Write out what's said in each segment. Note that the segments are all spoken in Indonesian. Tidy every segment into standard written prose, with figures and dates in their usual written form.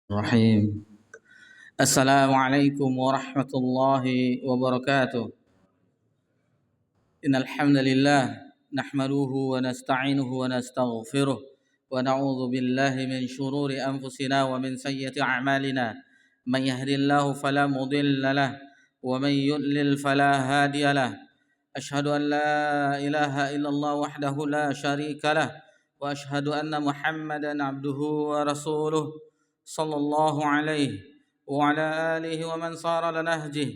الرحيم. السلام عليكم ورحمة الله وبركاته. إن الحمد لله نحمده ونستعينه ونستغفره ونعوذ بالله من شرور أنفسنا ومن سيئة أعمالنا. من يهد الله فلا مضل له ومن يضلل فلا هادي له. أشهد أن لا إله إلا الله وحده لا شريك له وأشهد أن محمدا عبده ورسوله صلى الله عليه وعلى آله ومن صار على نهجه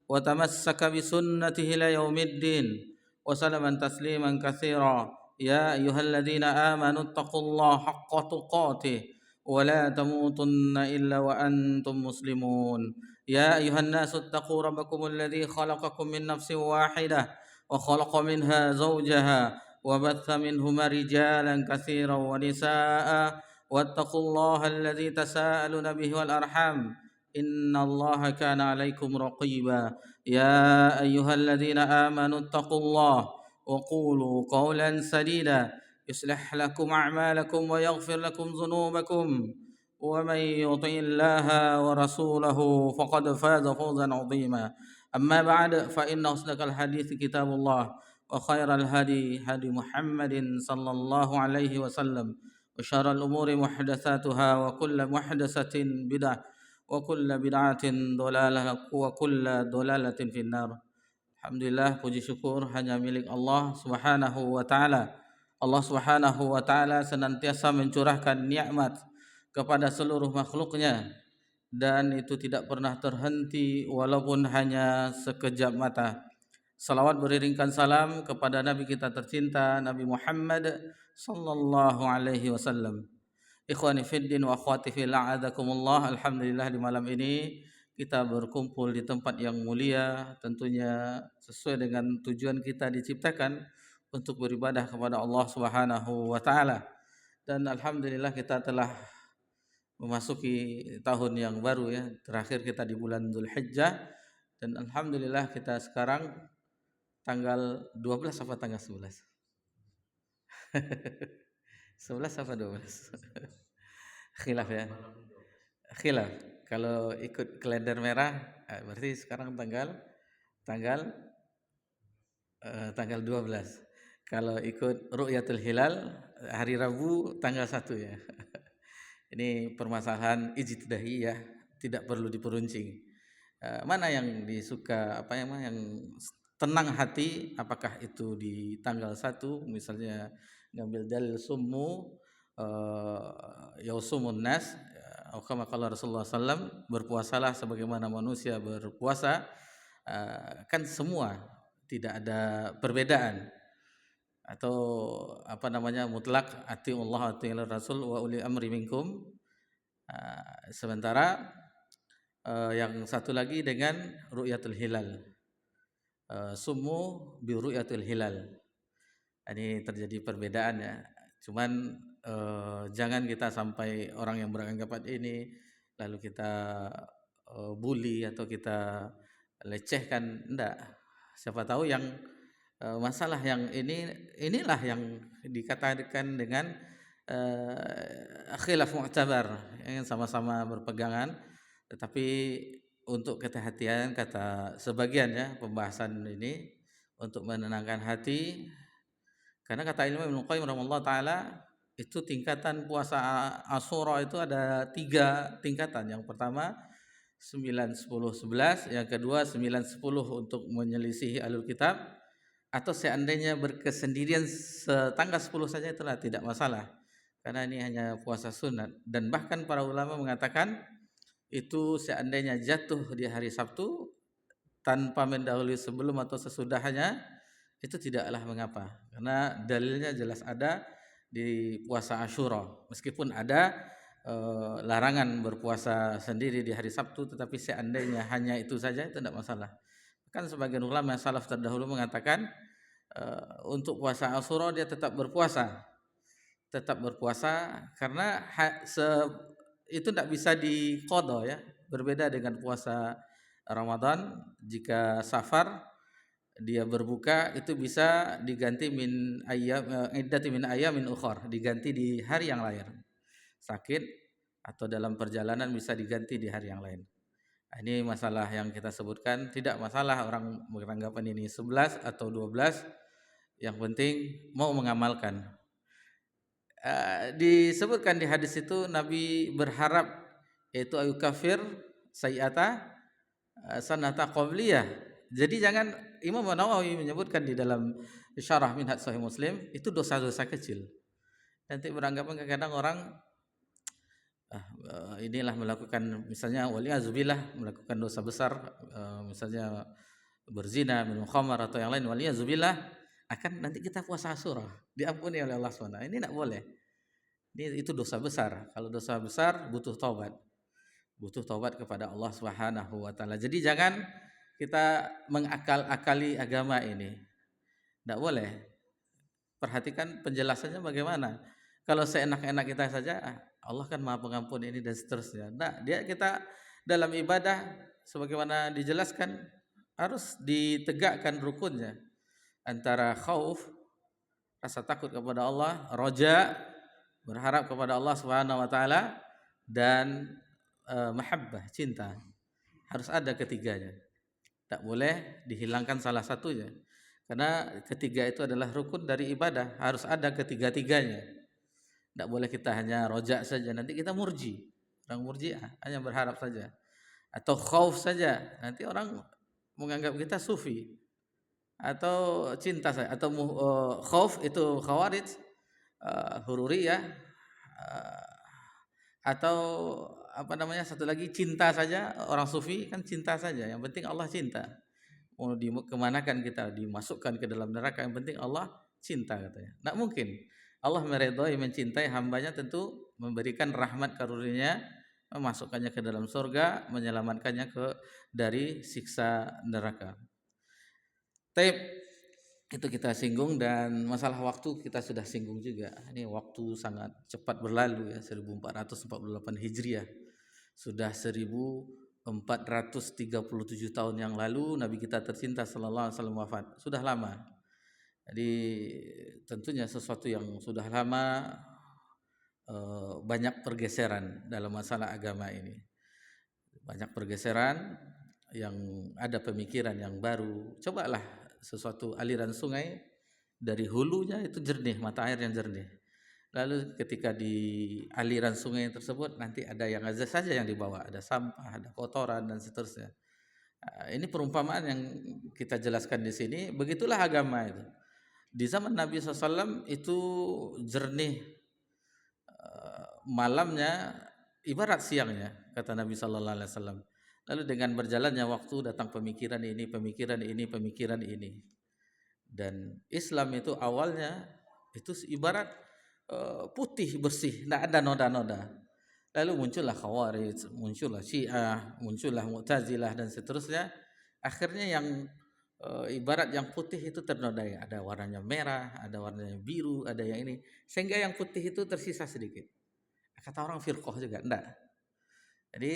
وتمسك بسنته إلى يوم الدين وسلم تسليما كثيرا. يا أيها الذين آمنوا اتقوا الله حق تقاته ولا تموتن إلا وأنتم مسلمون. يا أيها الناس اتقوا ربكم الذي خلقكم من نفس واحدة وخلق منها زوجها وبث منهما رجالا كثيرا ونساء واتقوا الله الذي تساءلون به والأرحام إن الله كان عليكم رقيبا. يا أيها الذين آمنوا اتقوا الله وقولوا قولا سديدا يصلح لكم أعمالكم ويغفر لكم ذنوبكم ومن يطع الله ورسوله فقد فاز فوزا عظيما. أما بعد فإن أصدق الحديث كتاب الله وخير الهدي هدي محمد صلى الله عليه وسلم وشر الأمور محدثاتها وكل محدثة بدعة وكل bid'atin dhalalah wa kullu dhalalatin finnar. Alhamdulillah, puji syukur hanya milik Allah Subhanahu wa taala. Allah Subhanahu wa taala senantiasa mencurahkan nikmat kepada seluruh makhluknya dan itu tidak pernah terhenti walaupun hanya sekejap mata. Salawat beriringkan salam kepada Nabi kita tercinta Nabi Muhammad sallallahu alaihi wasallam. Ikhwani fiddin wa akhwati fillah, a'adzakumullah. Alhamdulillah, di malam ini kita berkumpul di tempat yang mulia, tentunya sesuai dengan tujuan kita diciptakan untuk beribadah kepada Allah Subhanahu wa taala. Dan alhamdulillah kita telah memasuki tahun yang baru ya. Terakhir kita di bulan Dzulhijjah dan alhamdulillah kita sekarang tanggal 12 apa tanggal 11? 11 apa 12? Khilaf ya. Khilaf. Kalau ikut kalender merah berarti sekarang tanggal 12. Kalau ikut ru'yatul hilal hari Rabu tanggal 1 ya. Ini permasalahan ijtihadiyah, tidak perlu diperuncing. Mana yang disuka, apa yang tenang hati, apakah itu di tanggal 1 misalnya ngambil dalil summu yausumun nas atau kama qala Rasulullah sallam, berpuasalah sebagaimana manusia berpuasa. Kan semua tidak ada perbedaan atau mutlak atiullah atiul rasul wa uli amri minkum. Sementara yang satu lagi dengan ru'yatul hilal, summu bi ru'yatul hilal. Ini terjadi perbedaan ya. Cuman jangan kita sampai orang yang beranggapan ini lalu kita bully atau kita lecehkan, enggak. Siapa tahu yang masalah yang inilah yang dikatakan dengan khilaf mu'tabar, yang sama-sama berpegangan, tetapi untuk kehati-hatian kata sebagian ya pembahasan ini untuk menenangkan hati. Karena kata Imam Ibnu Qayyim rahimahullah taala, itu tingkatan puasa Asyura itu ada 3 tingkatan. Yang pertama 9, 10, 11, yang kedua 9, 10 untuk menyelisihi Ahlul Kitab, atau seandainya berkesendirian setanggal 10 saja itulah tidak masalah. Karena ini hanya puasa sunat, dan bahkan para ulama mengatakan itu seandainya jatuh di hari Sabtu tanpa mendahului sebelum atau sesudahnya itu tidaklah mengapa, karena dalilnya jelas ada di puasa Asyura. Meskipun ada larangan berpuasa sendiri di hari Sabtu, tetapi seandainya hanya itu saja itu tidak masalah. Kan sebagian ulama salaf terdahulu mengatakan untuk puasa Asyura dia tetap berpuasa karena itu tidak bisa diqadha ya. Berbeda dengan puasa Ramadan, jika safar dia berbuka itu bisa diganti min ayyam iddati min ayyamin ukhar, diganti di hari yang lain. Sakit atau dalam perjalanan bisa diganti di hari yang lain. Nah, ini masalah yang kita sebutkan, tidak masalah orang beranggapan ini 11 atau 12, yang penting mau mengamalkan. Disebutkan di hadis itu Nabi berharap yaitu ayu kafir sayyata sanata qabliyah. Jadi jangan, Imam Nawawi menyebutkan di dalam syarah Minhaj Sahih Muslim, itu dosa-dosa kecil. Nanti beranggapan kadang orang inilah melakukan, misalnya waliyazubillah, melakukan dosa besar, misalnya berzina, minum khamar atau yang lain, waliyazubillah, akan nanti kita puasa Asyura diampuni oleh Allah SWT. Ini tidak boleh. Itu dosa besar. Kalau dosa besar butuh taubat. Butuh taubat kepada Allah Subhanahu wa taala. Jadi jangan kita mengakal-akali agama ini. Tidak boleh. Perhatikan penjelasannya bagaimana. Kalau seenak-enak kita saja, Allah kan Maha Pengampun ini dan seterusnya. Nah, kita dalam ibadah sebagaimana dijelaskan harus ditegakkan rukunnya antara khauf, rasa takut kepada Allah, roja, berharap kepada Allah Subhanahu wa taala, dan mahabbah, cinta. Harus ada ketiganya. Tak boleh dihilangkan salah satunya. Karena ketiga itu adalah rukun dari ibadah, harus ada ketiga-tiganya. Tak boleh kita hanya rojak saja, nanti kita murji. Orang murji'ah hanya berharap saja. Atau khauf saja, nanti orang menganggap kita sufi. Atau cinta saja, atau khauf itu khawarij, hururiyah, atau apa namanya, satu lagi cinta saja, orang sufi kan cinta saja, yang penting Allah cinta. Mau kemanakan kita, dimasukkan ke dalam neraka, yang penting Allah cinta katanya. Tidak mungkin. Allah meridhai, mencintai hambanya, tentu memberikan rahmat karunia-Nya, memasukkannya ke dalam surga, menyelamatkannya dari siksa neraka. Taib, itu kita singgung, dan masalah waktu kita sudah singgung juga. Ini waktu sangat cepat berlalu ya, 1448 Hijriah. Sudah 1437 tahun yang lalu Nabi kita tercinta sallallahu alaihi wasallam wafat. Sudah lama. Jadi tentunya sesuatu yang sudah lama, banyak pergeseran dalam masalah agama ini. Banyak pergeseran, yang ada pemikiran yang baru. Cobalah sesuatu aliran sungai, dari hulunya itu jernih, mata air yang jernih. Lalu ketika di aliran sungai tersebut nanti ada yang aja saja yang dibawa, ada sampah, ada kotoran dan seterusnya. Ini perumpamaan yang kita jelaskan di sini. Begitulah agama itu. Di zaman Nabi SAW itu jernih, malamnya ibarat siangnya, kata Nabi SAW. Lalu dengan berjalannya waktu datang pemikiran ini, pemikiran ini, pemikiran ini. Dan Islam itu awalnya itu ibarat putih bersih, tidak ada noda-noda. Lalu muncullah Khawarij, muncullah Syiah, muncullah Mu'tazilah dan seterusnya. Akhirnya yang ibarat yang putih itu ternodai, ada warnanya merah, ada warnanya biru, ada yang ini, sehingga yang putih itu tersisa sedikit. Kata orang firqah juga, enggak. Jadi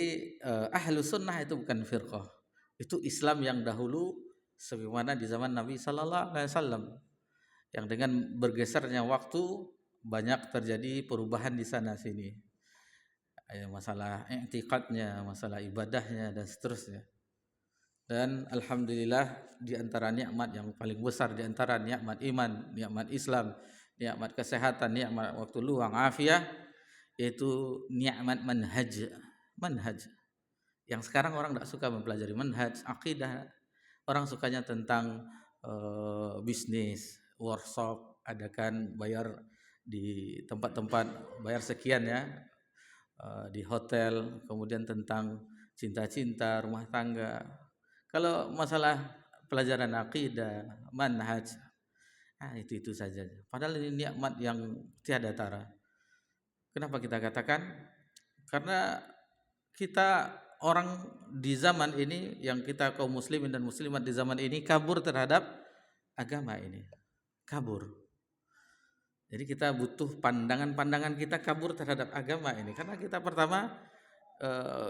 ahlu sunnah itu bukan firqah, itu Islam yang dahulu, sebagaimana di zaman Nabi Sallallahu Alaihi Wasallam, yang dengan bergesernya waktu banyak terjadi perubahan di sana sini, masalah i'tiqadnya, masalah ibadahnya dan seterusnya. Dan alhamdulillah, di antara nikmat yang paling besar, di antara nikmat iman, nikmat Islam, nikmat kesehatan, nikmat waktu luang, afiah, yaitu nikmat manhaj. Yang sekarang orang tidak suka mempelajari manhaj, akidah. Orang sukanya tentang bisnis, workshop, adakan bayar di tempat-tempat, bayar sekian ya, di hotel, kemudian tentang cinta-cinta, rumah tangga. Kalau masalah pelajaran akidah, manhaj, itu saja. Padahal ini nikmat yang tiada tara. Kenapa kita katakan? Karena kita orang di zaman ini, yang kita kaum muslimin dan muslimat di zaman ini, kabur terhadap agama ini. Kabur. Jadi kita butuh pandangan-pandangan kita kabur terhadap agama ini. Karena kita pertama,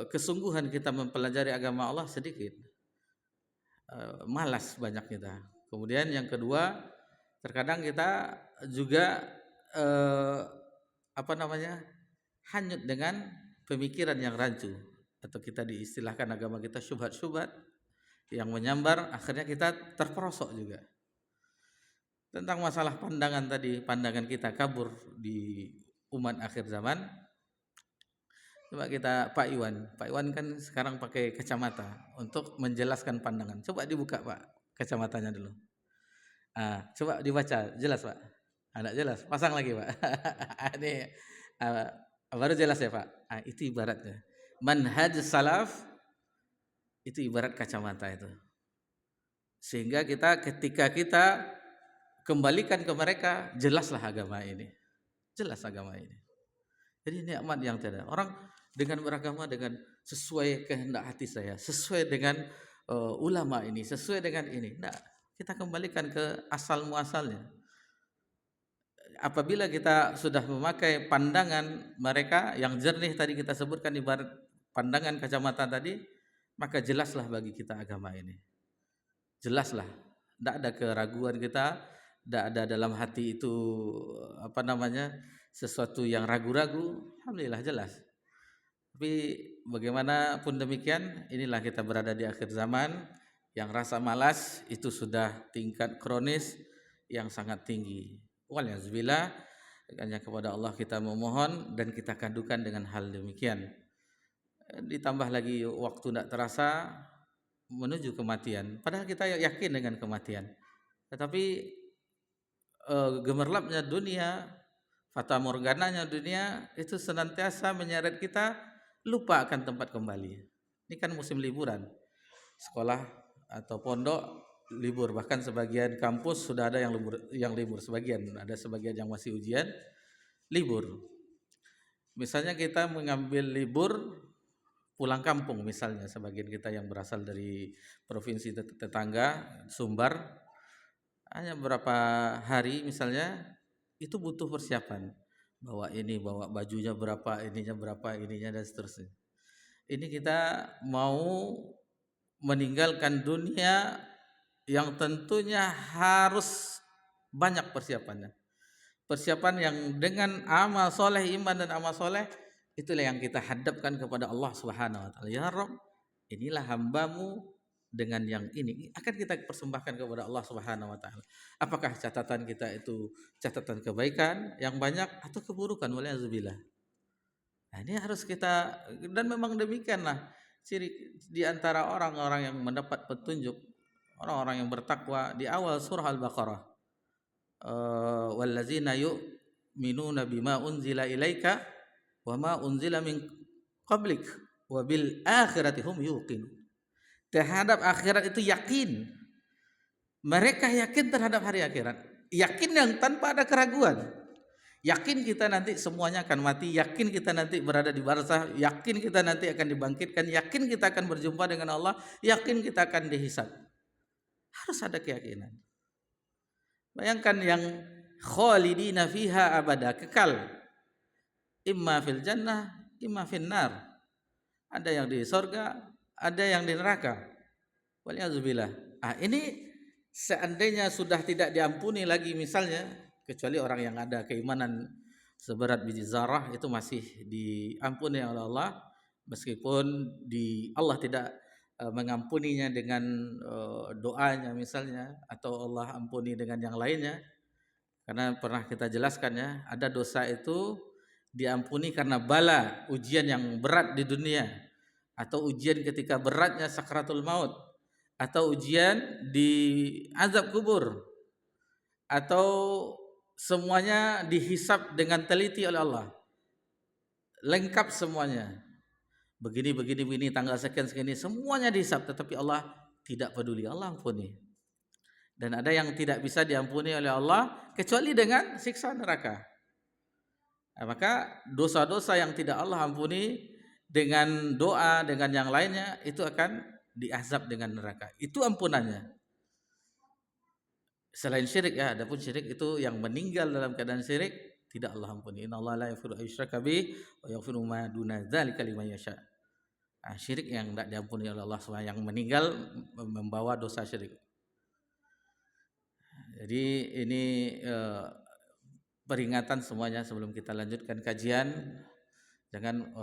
kesungguhan kita mempelajari agama Allah sedikit. Malas banyak kita. Kemudian yang kedua, terkadang kita juga hanyut dengan pemikiran yang rancu, atau kita diistilahkan agama kita syubhat-syubhat yang menyambar, akhirnya kita terperosok juga. Tentang masalah pandangan tadi, pandangan kita kabur di umat akhir zaman. Coba kita Pak Iwan kan sekarang pakai kacamata untuk menjelaskan pandangan. Coba dibuka Pak kacamatanya dulu. Coba dibaca, jelas Pak? Tidak jelas, pasang lagi Pak. Ini baru jelas ya Pak. Itu ibaratnya. Manhaj salaf itu ibarat kacamata itu. Sehingga ketika kita kembalikan ke mereka, jelaslah agama ini. Jelas agama ini. Jadi nikmat yang tiada. Orang dengan beragama dengan sesuai kehendak hati saya, sesuai dengan ulama ini, sesuai dengan ini. Nah, kita kembalikan ke asal muasalnya. Apabila kita sudah memakai pandangan mereka yang jernih tadi kita sebutkan ibarat pandangan kacamata tadi, maka jelaslah bagi kita agama ini. Jelaslah. Tidak ada keraguan kita, tidak ada dalam hati itu sesuatu yang ragu-ragu. Alhamdulillah jelas. Tapi bagaimanapun demikian, inilah kita berada di akhir zaman yang rasa malas itu sudah tingkat kronis yang sangat tinggi. Waliyahzubillah, hanya kepada Allah kita memohon dan kita kadukan dengan hal demikian. Ditambah lagi waktu tidak terasa menuju kematian. Padahal kita yakin dengan kematian. Tetapi gemerlapnya dunia, fata morgananya dunia itu senantiasa menyeret kita lupa akan tempat kembali. Ini kan musim liburan. Sekolah atau pondok libur, bahkan sebagian kampus sudah ada yang libur sebagian, ada sebagian yang masih ujian libur. Misalnya kita mengambil libur pulang kampung, misalnya sebagian kita yang berasal dari provinsi tetangga Sumbar, hanya beberapa hari misalnya, itu butuh persiapan. Bawa bajunya berapa, ininya dan seterusnya. Ini kita mau meninggalkan dunia yang tentunya harus banyak persiapannya. Persiapan yang dengan amal soleh, iman dan amal soleh, itulah yang kita hadapkan kepada Allah Subhanahu wa Ta'ala. Ya Rabb, inilah hambamu dengan yang ini akan kita persembahkan kepada Allah Subhanahu wa Ta'ala. Apakah catatan kita itu catatan kebaikan yang banyak atau keburukan? Waliyahzubillah. Nah, ini harus kita, dan memang demikianlah ciri di antara orang-orang yang mendapat petunjuk, orang-orang yang bertakwa di awal surah Al-Baqarah. Wallazina yu'minuna bima unzila ilaika wa ma unzila min qablik wa bil akhirati hum yuqinun. Terhadap akhirat itu yakin. Mereka yakin terhadap hari akhirat. Yakin yang tanpa ada keraguan. Yakin kita nanti semuanya akan mati, yakin kita nanti berada di barzah, yakin kita nanti akan dibangkitkan, yakin kita akan berjumpa dengan Allah, yakin kita akan dihisab. Harus ada keyakinan. Bayangkan yang khalidina fiha abada, kekal. Imma fil jannah, imma fil nar. Ada yang di surga, ada yang di neraka. Waliyahzubillah. Ini seandainya sudah tidak diampuni lagi misalnya, kecuali orang yang ada keimanan seberat biji zarah, itu masih diampuni oleh Allah, meskipun Allah tidak mengampuninya dengan doanya misalnya, atau Allah ampuni dengan yang lainnya. Karena pernah kita jelaskan ya, ada dosa itu diampuni karena bala, ujian yang berat di dunia, atau ujian ketika beratnya sakratul maut, atau ujian di azab kubur, atau semuanya dihisab dengan teliti oleh Allah, lengkap semuanya. Begini tanggal sekian semuanya dihisab, tetapi Allah tidak peduli, Allah ampuni. Dan ada yang tidak bisa diampuni oleh Allah kecuali dengan siksa neraka. Maka dosa-dosa yang tidak Allah ampuni dengan doa, dengan yang lainnya, itu akan diazab dengan neraka. Itu ampunannya. Selain syirik ya, adapun syirik itu yang meninggal dalam keadaan syirik tidak Allah ampuni. Innallaha la yaghfiru ayyushraka bihi wa yaghfiru ma duna dzalika liman yasha. Syirik yang tidak diampuni oleh Allah SWT, yang meninggal membawa dosa syirik. Jadi ini peringatan semuanya sebelum kita lanjutkan kajian. Jangan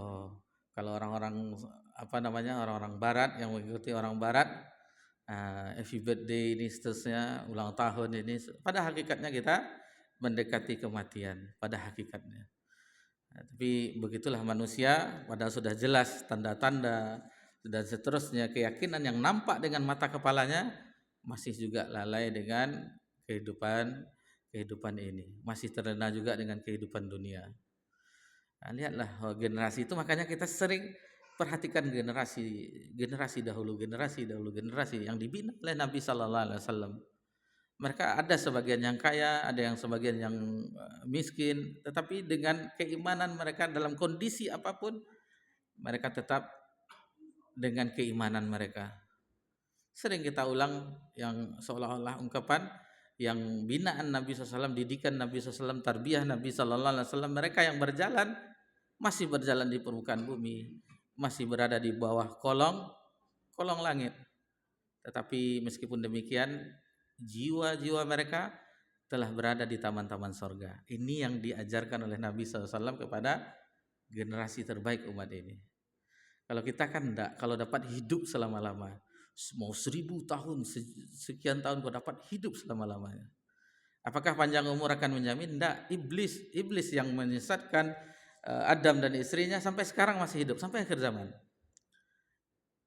Kalau orang-orang orang-orang Barat yang mengikuti orang Barat, happy birthday ini seterusnya, ulang tahun ini, pada hakikatnya kita mendekati kematian pada hakikatnya. Tapi begitulah manusia, padahal sudah jelas tanda-tanda dan seterusnya, keyakinan yang nampak dengan mata kepalanya masih juga lalai dengan kehidupan ini, masih terlena juga dengan kehidupan dunia. Nah, lihatlah generasi itu, makanya kita sering perhatikan generasi dahulu yang dibina oleh Nabi Sallallahu Alaihi Wasallam. Mereka ada sebagian yang kaya, ada yang sebagian yang miskin, tetapi dengan keimanan mereka dalam kondisi apapun, mereka tetap dengan keimanan mereka. Sering kita ulang yang seolah-olah ungkapan yang binaan Nabi SAW, didikan Nabi SAW, tarbiyah Nabi SAW, mereka yang berjalan masih berjalan di permukaan bumi, masih berada di bawah kolong langit. Tetapi meskipun demikian, jiwa-jiwa mereka telah berada di taman-taman sorga. Ini yang diajarkan oleh Nabi SAW kepada generasi terbaik umat ini. Kalau kita kan enggak, kalau dapat hidup selama-lama, mau 1000 tahun, sekian tahun kau dapat hidup selama-lamanya. Apakah panjang umur akan menjamin? Enggak. Iblis yang menyesatkan Adam dan istrinya sampai sekarang masih hidup, sampai akhir zaman.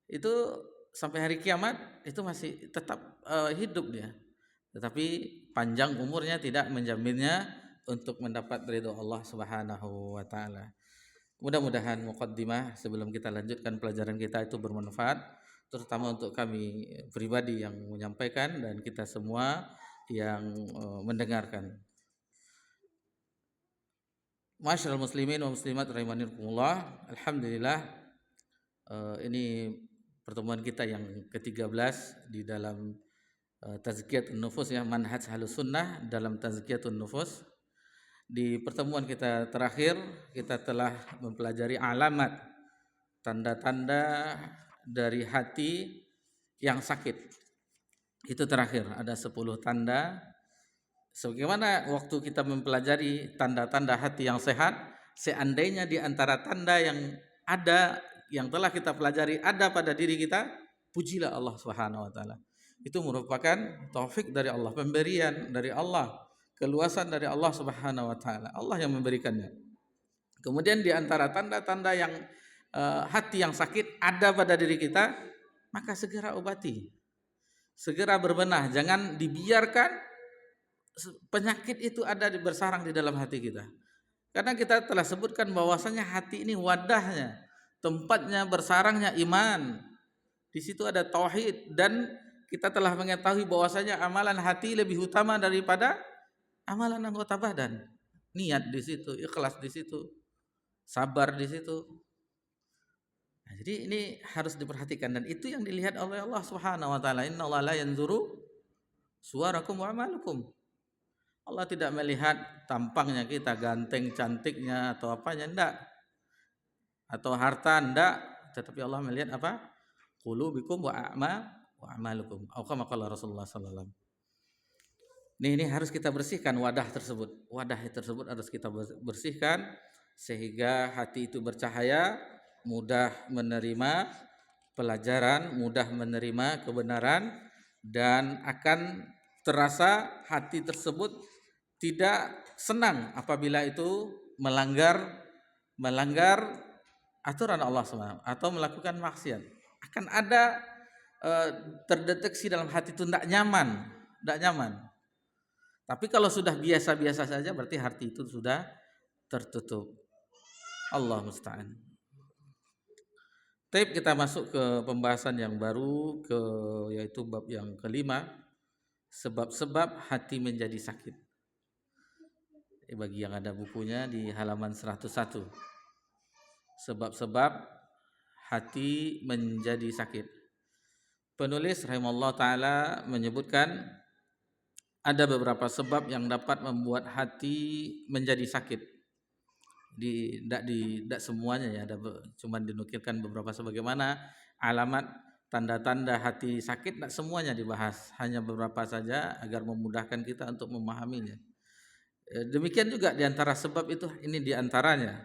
Itu sampai hari kiamat itu masih tetap hidup dia. Tetapi panjang umurnya tidak menjaminnya untuk mendapat ridho Allah Subhanahu wa taala. Mudah-mudahan muqaddimah sebelum kita lanjutkan pelajaran kita itu bermanfaat, terutama untuk kami pribadi yang menyampaikan dan kita semua yang mendengarkan. Masyaallah muslimin wa muslimat rahimanirkumullah. Alhamdulillah, ini pertemuan kita yang ke-13 di dalam tazkiyatun nufus, ya, manhaj Ahlus Sunnah dalam tazkiyatun nufus. Di pertemuan kita terakhir kita telah mempelajari alamat, tanda-tanda dari hati yang sakit. Itu terakhir, ada 10 tanda. Sebagaimana waktu kita mempelajari tanda-tanda hati yang sehat, seandainya di antara tanda yang ada, yang telah kita pelajari ada pada diri kita, pujilah Allah Subhanahu wa taala. Itu merupakan taufik dari Allah, pemberian dari Allah, keluasan dari Allah Subhanahu wa taala. Allah yang memberikannya. Kemudian di antara tanda-tanda yang hati yang sakit ada pada diri kita, maka segera obati. Segera berbenah, jangan dibiarkan penyakit itu ada bersarang di dalam hati kita. Karena kita telah sebutkan bahwasanya hati ini wadahnya, tempatnya bersarangnya iman. Di situ ada tauhid, dan kita telah mengetahui bahwasanya amalan hati lebih utama daripada amalan anggota badan. Niat di situ, ikhlas di situ, sabar di situ. Nah, jadi ini harus diperhatikan, dan itu yang dilihat oleh Allah Subhanahu wa taala. Innallaha la yanzuru suwarakum wa amalukum. Allah tidak melihat tampangnya kita, ganteng, cantiknya atau apanya, enggak. Atau harta, enggak. Tetapi Allah melihat apa? Qulubikum wa a'malukum. Atau kama qala Rasulullah sallallahu alaihi wasallam. Ini harus kita bersihkan wadah tersebut. Wadah tersebut harus kita bersihkan sehingga hati itu bercahaya, mudah menerima pelajaran, mudah menerima kebenaran, dan akan terasa hati tersebut tidak senang apabila itu melanggar aturan Allah SWT atau melakukan maksiat. Akan ada terdeteksi dalam hati itu tidak nyaman. Tapi kalau sudah biasa-biasa saja, berarti hati itu sudah tertutup. Allah musta'an. Baik, kita masuk ke pembahasan yang baru, yaitu bab yang kelima, sebab-sebab hati menjadi sakit. Bagi yang ada bukunya di halaman 101. Sebab-sebab hati menjadi sakit. Penulis rahimahullah ta'ala menyebutkan ada beberapa sebab yang dapat membuat hati menjadi sakit. Tidak semuanya, ya, cuma dinukilkan beberapa sebagaimana alamat tanda-tanda hati sakit, tidak semuanya dibahas, hanya beberapa saja agar memudahkan kita untuk memahaminya. Demikian juga diantara sebab itu, ini diantaranya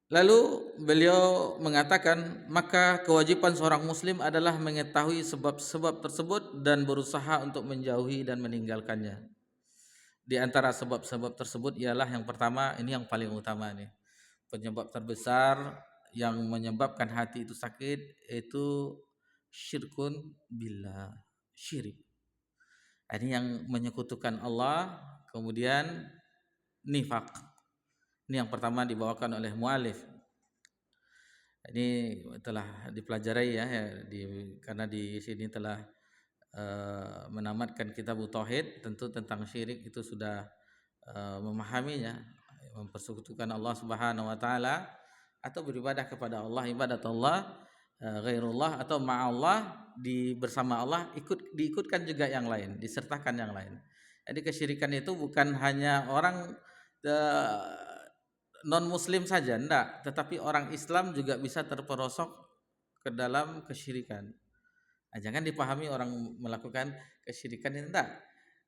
Lalu beliau mengatakan, maka kewajiban seorang muslim adalah mengetahui sebab-sebab tersebut dan berusaha untuk menjauhi dan meninggalkannya. Di antara sebab-sebab tersebut ialah yang pertama, ini yang paling utama nih. Penyebab terbesar yang menyebabkan hati itu sakit itu syirkun billah, syirik. Ini yang menyekutukan Allah, kemudian nifak. Ini yang pertama dibawakan oleh mualif. Ini telah dipelajari karena di sini telah menamatkan kitab tauhid, tentu tentang syirik itu sudah memahaminya, mempersekutukan Allah Subhanahu wa taala atau beribadah kepada Allah, ibadat Allah ghairullah atau ma'allah, bersama Allah, diikutkan juga yang lain, disertakan yang lain. Jadi kesyirikan itu bukan hanya orang non muslim saja, enggak, tetapi orang Islam juga bisa terperosok ke dalam kesyirikan. Nah, jangan dipahami orang melakukan kesyirikan ini enggak.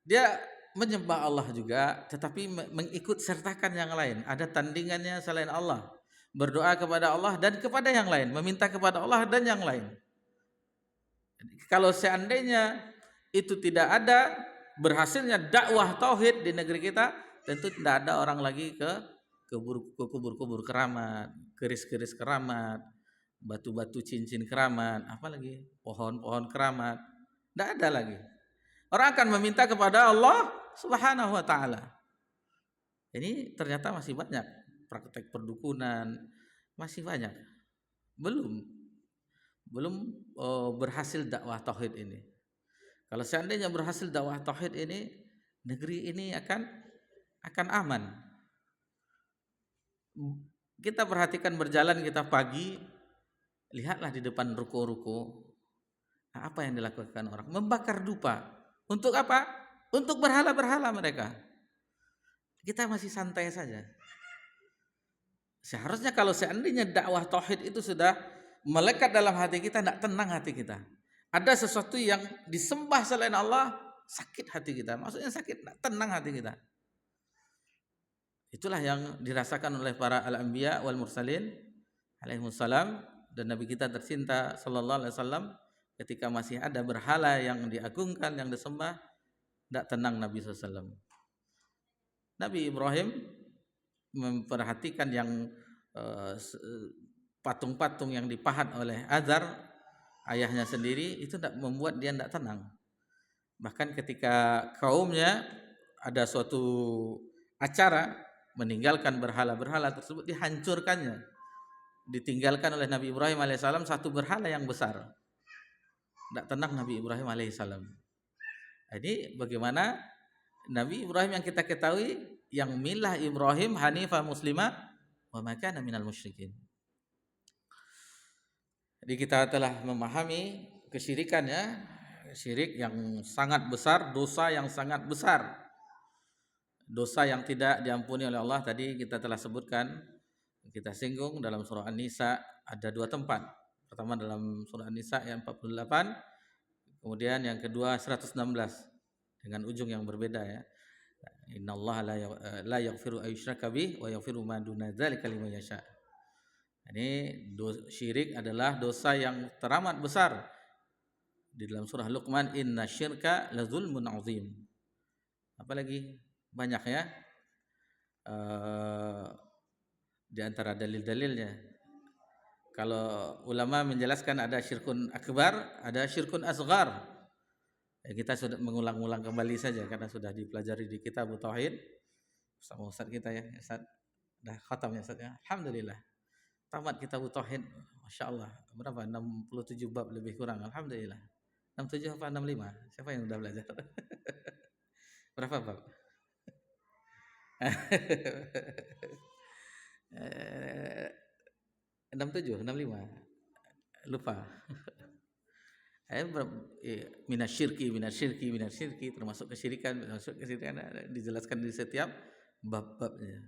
Dia menyembah Allah juga, tetapi mengikut sertakan yang lain. Ada tandingannya selain Allah. Berdoa kepada Allah dan kepada yang lain, meminta kepada Allah dan yang lain. Kalau seandainya itu tidak ada, berhasilnya dakwah tauhid di negeri kita, tentu tidak ada orang lagi ke kubur-kubur keramat, keris-keris keramat, batu-batu cincin keramat, apalagi pohon-pohon keramat. Tidak ada lagi. Orang akan meminta kepada Allah Subhanahu wa taala. Ini ternyata masih banyak praktek perdukunan, masih banyak. Belum berhasil dakwah tauhid ini. Kalau seandainya berhasil dakwah tauhid ini, negeri ini akan aman. Kita perhatikan berjalan kita pagi, lihatlah di depan ruko-ruko. Nah, apa yang dilakukan orang? Membakar dupa. Untuk apa? Untuk berhala-berhala mereka. Kita masih santai saja. Seharusnya kalau seandainya dakwah tauhid itu sudah melekat dalam hati kita, tidak tenang hati kita. Ada sesuatu yang disembah selain Allah, sakit hati kita. Maksudnya sakit, tidak tenang hati kita. Itulah yang dirasakan oleh para al-anbiya wal mursalin alaihimussalam, dan Nabi kita tercinta sallallahu alaihi wasallam, ketika masih ada berhala yang diagungkan, yang disembah, tidak tenang Nabi SAW. Nabi Ibrahim memperhatikan yang patung-patung yang dipahat oleh Azar, ayahnya sendiri, itu tidak membuat dia tidak tenang. Bahkan ketika kaumnya ada suatu acara meninggalkan berhala-berhala tersebut, dihancurkannya, ditinggalkan oleh Nabi Ibrahim alaihissalam satu berhala yang besar. Tidak tenang Nabi Ibrahim alaihissalam. Jadi bagaimana Nabi Ibrahim yang kita ketahui, yang milah Ibrahim hanifah muslimah wa ma kana minal musyrikin. Jadi kita telah memahami kesyirikannya, syirik yang sangat besar, dosa yang sangat besar, dosa yang tidak diampuni oleh Allah. Tadi kita telah sebutkan, kita singgung dalam surah An-Nisa ada dua tempat. Pertama dalam surah An-Nisa yang 48, kemudian yang kedua 116 dengan ujung yang berbeda ya. Innallaha la yaghfiru ayyushraka bih wa yaghfiru ma duna dzalika liman yasha. Ini syirik adalah dosa yang teramat besar. Di dalam surah Luqman, inna syirka la zulmun azim. Apalagi banyak ya di antara dalil-dalilnya. Kalau ulama menjelaskan ada syirkun akbar, ada syirkun asghar. Ya, kita sudah mengulang-ulang kembali saja karena sudah dipelajari di kitab tauhid sama Ustaz kita ya, Ustaz. Dah khatam ya Ustaz ya. Alhamdulillah. Tamat kitab tauhid, Masya Allah. Berapa? 67 bab lebih kurang. Alhamdulillah. 67 apa 65? Siapa yang sudah belajar? Berapa bab? 67, 65. Lupa. Minasyirki, termasuk kesyirikan, dijelaskan di setiap bab-babnya.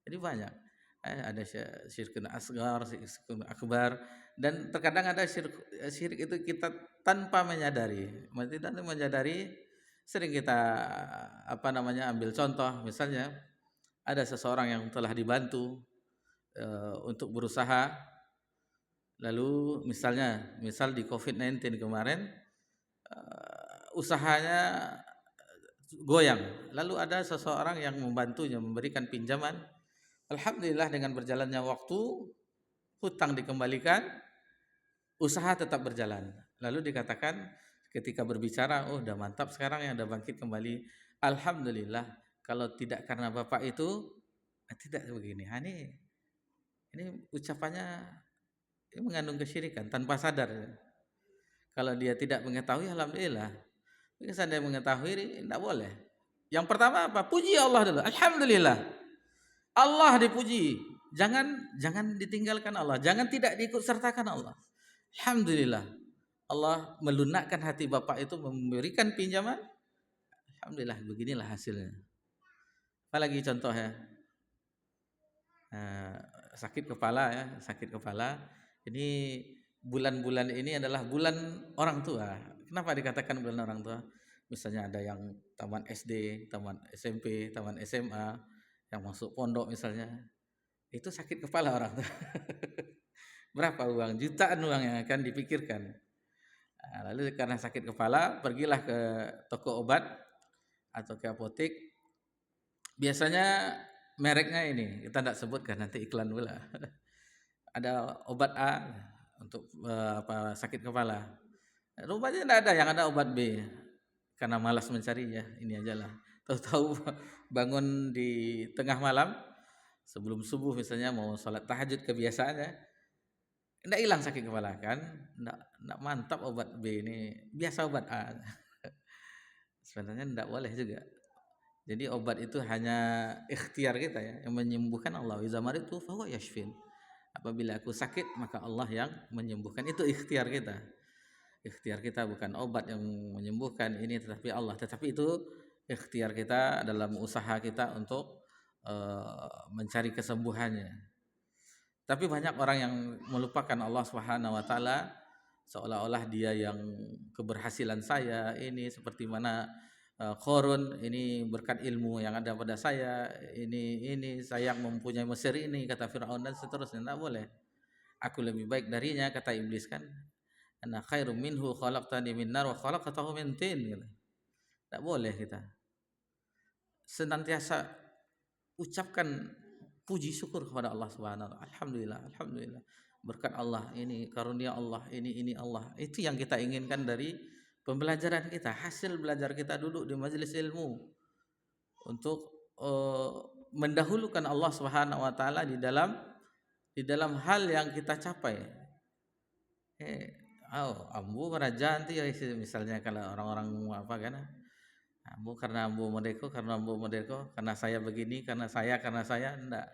Jadi banyak. Ada syirkun asghar, syirkun akbar, dan terkadang ada syirik itu kita tanpa menyadari. Tidak menyadari, sering kita ambil contoh, misalnya ada seseorang yang telah dibantu, untuk berusaha, lalu misal di COVID-19 kemarin usahanya goyang, lalu ada seseorang yang membantunya memberikan pinjaman. Alhamdulillah dengan berjalannya waktu hutang dikembalikan, usaha tetap berjalan. Lalu dikatakan ketika berbicara, oh udah mantap sekarang ya, udah bangkit kembali. Alhamdulillah, kalau tidak karena Bapak itu tidak begini. Ini ucapannya ini mengandung kesyirikan tanpa sadar. Kalau dia tidak mengetahui, alhamdulillah. Jika saya mengetahui, tidak boleh. Yang pertama apa? Puji Allah dulu. Alhamdulillah. Allah dipuji. Jangan ditinggalkan Allah. Jangan tidak diikut sertakan Allah. Alhamdulillah. Allah melunakkan hati Bapak itu memberikan pinjaman. Alhamdulillah, beginilah hasilnya. Apalagi contoh ya. Sakit kepala. Ini bulan-bulan ini adalah bulan orang tua. Kenapa dikatakan bulan orang tua? Misalnya ada yang taman SD, taman SMP, taman SMA, yang masuk pondok misalnya, itu sakit kepala orang tua. Berapa uang? Jutaan uang yang akan dipikirkan. Lalu karena sakit kepala, pergilah ke toko obat atau ke apotek. Biasanya mereknya ini, kita tidak sebutkan nanti iklan pula. Ada obat A untuk sakit kepala. Rupanya tidak ada, yang ada obat B. Karena malas mencarinya, ini aja lah. Tahu-tahu bangun di tengah malam sebelum subuh misalnya mau sholat tahajud, kebiasaannya tidak hilang sakit kepala kan, tidak mantap obat B ini, biasa obat A. Sebenarnya tidak boleh juga. Jadi obat itu hanya ikhtiar kita ya, yang menyembuhkan Allah. Iza maritu fahuwa yashfin. Apabila aku sakit maka Allah yang menyembuhkan, itu ikhtiar kita. Ikhtiar kita bukan obat yang menyembuhkan ini, tetapi Allah. Tetapi itu ikhtiar kita dalam usaha kita untuk mencari kesembuhannya. Tapi banyak orang yang melupakan Allah Subhanahu wa taala, seolah-olah dia yang keberhasilan saya ini seperti mana Qarun ini berkat ilmu yang ada pada saya, ini saya yang mempunyai Mesir ini, kata Firaun, dan seterusnya. Tidak boleh. Aku lebih baik darinya, kata iblis kan. Ana khairum minhu khalaqtani min nar wa khalaqtahu min tin gitu. Tak boleh kita senantiasa ucapkan puji syukur kepada Allah Subhanahu wa taala. Alhamdulillah. Berkat Allah ini, karunia Allah ini Allah. Itu yang kita inginkan dari pembelajaran kita, hasil belajar kita duduk di majelis ilmu untuk mendahulukan Allah Subhanahu wa taala di dalam hal yang kita capai. Ambu kerajaan itu ya, misalnya kalau orang-orang apa kan, ambu karena ambu merdeka, karena saya begini, karena saya enggak.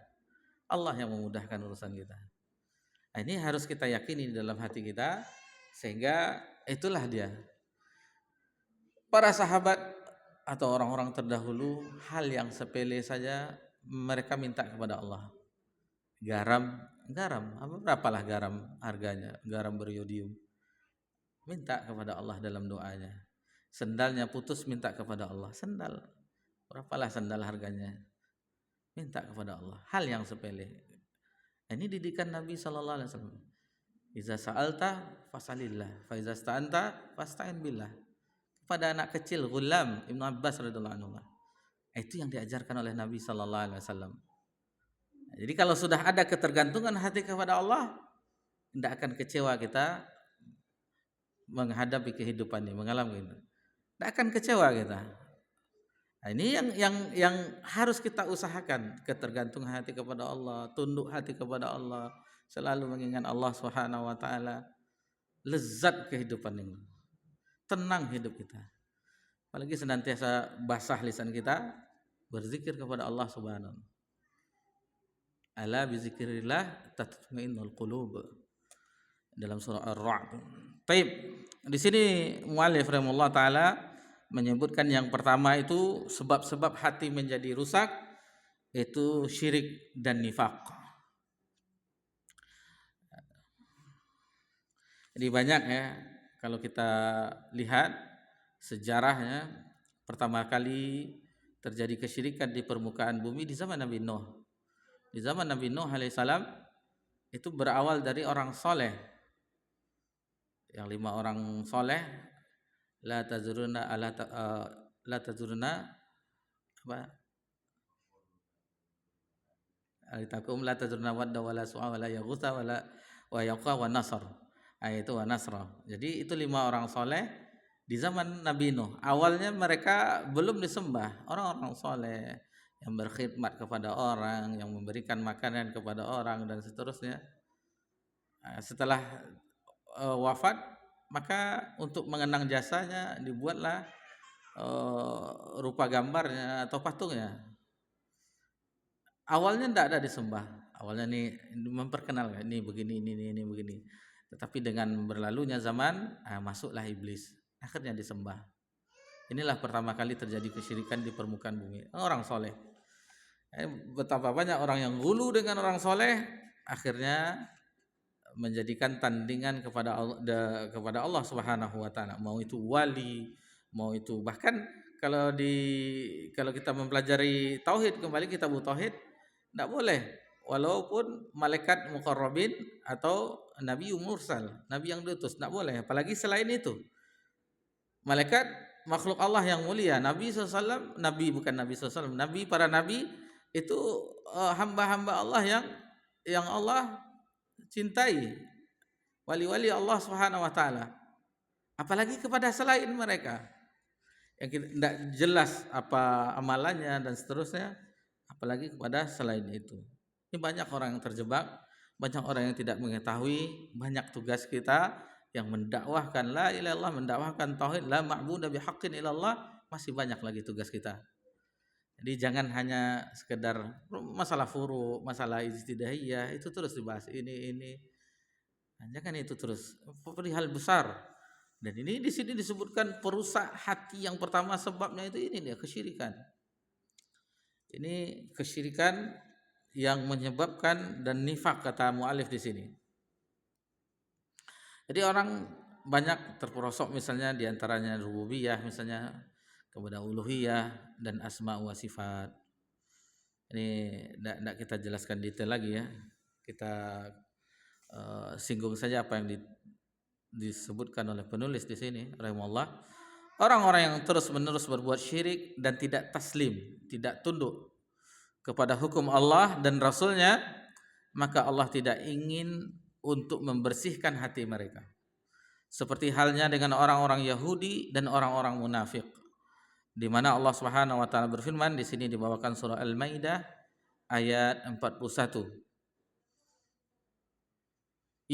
Allah yang memudahkan urusan kita. Nah, ini harus kita yakini di dalam hati kita, sehingga itulah dia. Para sahabat atau orang-orang terdahulu, hal yang sepele saja mereka minta kepada Allah. Garam, berapalah garam harganya, garam beriodium. Minta kepada Allah dalam doanya. Sendalnya putus, minta kepada Allah. Sendal, berapalah sendal harganya? Minta kepada Allah. Hal yang sepele. Ini didikan Nabi sallallahu alaihi wasallam. Iza sa'alta fasalillah, fa iza sta'anta fasta'in billah. Kepada anak kecil Ghulam Ibnu Abbas radhiyallahu anhu. Itu yang diajarkan oleh Nabi sallallahu alaihi wasallam. Jadi kalau sudah ada ketergantungan hati kepada Allah, tidak akan kecewa kita menghadapi kehidupan ini, mengalami itu. Tidak akan kecewa kita. Nah, ini yang harus kita usahakan, ketergantungan hati kepada Allah, tunduk hati kepada Allah, selalu mengingat Allah Subhanahu wa taala. Lezat kehidupan ini. Tenang hidup kita. Apalagi senantiasa basah lisan kita berzikir kepada Allah Subhanahu. Ala bizikrillah tatma'innul qulub. Dalam surah Ar-Ra'd. Baik, di sini muallif rahimahullah taala menyebutkan yang pertama itu sebab-sebab hati menjadi rusak, itu syirik dan nifak. Jadi banyak ya, kalau kita lihat sejarahnya, pertama kali terjadi kesyirikan di permukaan bumi di zaman Nabi Nuh. Di Di zaman Nabi Nuh alaihissalam itu berawal dari orang soleh, yang 5 orang soleh. La tazuruna la tazuruna apa alitakum la tazuruna wadda wala su'a wala yaghutsa wala wa yaqa wa nasr. Itu wa nasra. Jadi itu 5 orang soleh di zaman Nabi Nuh. Awalnya mereka belum disembah, orang-orang soleh yang berkhidmat kepada orang, yang memberikan makanan kepada orang dan seterusnya. Setelah wafat, maka untuk mengenang jasanya dibuatlah rupa gambarnya atau patungnya. Awalnya tidak ada disembah. Awalnya nih memperkenalkan ini begini, ini begini. Tetapi dengan berlalunya zaman, masuklah iblis. Akhirnya disembah. Inilah pertama kali terjadi kesyirikan di permukaan bumi. Orang soleh. Betapa banyak orang yang gulu dengan orang soleh, akhirnya menjadikan tandingan kepada Allah Subhanahu wa taala. Mau itu wali, mau itu bahkan kalau kita mempelajari tauhid, kembali kitab tauhid, tidak boleh walaupun malaikat muqarrabin atau nabi mursal, nabi yang diutus, tidak boleh, apalagi selain itu. Malaikat makhluk Allah yang mulia, Nabi SAW, Nabi bukan Nabi SAW, Nabi, para Nabi itu hamba-hamba Allah yang Allah cintai, wali-wali Allah Subhanahu wa taala. Apalagi kepada selain mereka yang tidak jelas apa amalannya dan seterusnya, apalagi kepada selain itu. Ini banyak orang yang terjebak, banyak orang yang tidak mengetahui, banyak tugas kita yang mendakwahkan la ilaha illallah, mendakwahkan tauhid, la ma'budu bihaqqin illallah, masih banyak lagi tugas kita. Jadi jangan hanya sekedar masalah furu, masalah ijtihaiyah itu terus dibahas, ini. Jangan itu terus, perihal besar. Dan ini di sini disebutkan perusak hati yang pertama, sebabnya itu ini dia, kesyirikan. Ini kesyirikan yang menyebabkan dan nifak, kata mu'alif di sini. Jadi orang banyak terperosok misalnya diantaranya rububiyah misalnya kepada uluhiyah dan asma wa sifat. Ini tidak kita jelaskan detail lagi ya. Kita singgung saja apa yang disebutkan oleh penulis di sini rahimahullah. Orang-orang yang terus-menerus berbuat syirik dan tidak taslim, tidak tunduk kepada hukum Allah dan Rasulnya, maka Allah tidak ingin untuk membersihkan hati mereka. Seperti halnya dengan orang-orang Yahudi dan orang-orang munafik, di mana Allah Subhanahu wa taala berfirman di sini, dibawakan surah Al-Maidah ayat 41.